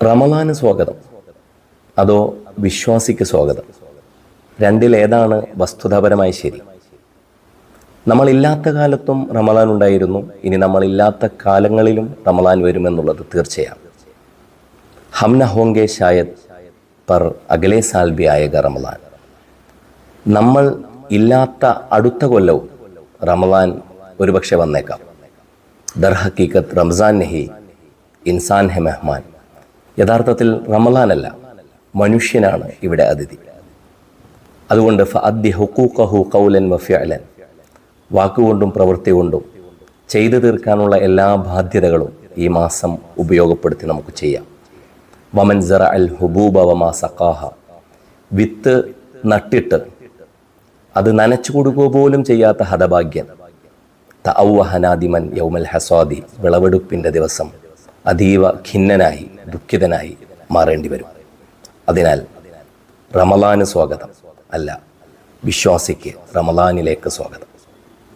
റമളാന് സ്വാഗതം അതോ വിശ്വാസിക്ക് സ്വാഗതം? രണ്ടിലേതാണ് വസ്തുതാപരമായി ശരി? നമ്മളില്ലാത്ത കാലത്തും റമളാൻ ഉണ്ടായിരുന്നു, ഇനി നമ്മളില്ലാത്ത കാലങ്ങളിലും റമളാൻ വരുമെന്നുള്ളത് തീർച്ചയാണ്. ഹംന ഹോങ്കെ ഷായത് പർ അഗലേ സാൽ ബി ആയേഗ റമളാൻ. നമ്മൾ ഇല്ലാത്ത അടുത്ത കൊല്ലവും റമളാൻ ഒരുപക്ഷെ വന്നേക്കാം. ദർ ഹക്കീക്കത്ത് റംസാൻ നെഹി ഇൻസാൻ ഹെ മെഹ്മാൻ. യഥാർത്ഥത്തിൽ റമളാനല്ല, മനുഷ്യനാണ് ഇവിടെ അതിഥി. അതുകൊണ്ട് ഫഅദ്ദി ഹുഖൂഖഹു ഖൗലൻ വഫിഅലൻ, വാക്കുകൊണ്ടും പ്രവൃത്തി കൊണ്ടും ചെയ്തു തീർക്കാനുള്ള എല്ലാ ബാധ്യതകളും ഈ മാസം ഉപയോഗപ്പെടുത്തി നമുക്ക് ചെയ്യാം. വമൻ സറഅൽ ഹുബൂബ വമാ സഖാഹ, വിത്ത് നട്ടിട്ട് അത് നനച്ചു കൊടുക്കുക പോലും ചെയ്യാത്ത ഹതഭാഗ്യൻ. തഅവ്വഹ നാദിമൻ യൗമൽ ഹസാദി, വിളവെടുപ്പിൻ്റെ ദിവസം അതീവ ഖിന്നനായി ദുഃഖിതനായി മാറേണ്ടി വരും. അതിനാൽ റമളാന് സ്വാഗതം അല്ല, വിശ്വാസിക്ക് റമളാനിലേക്ക് സ്വാഗതം.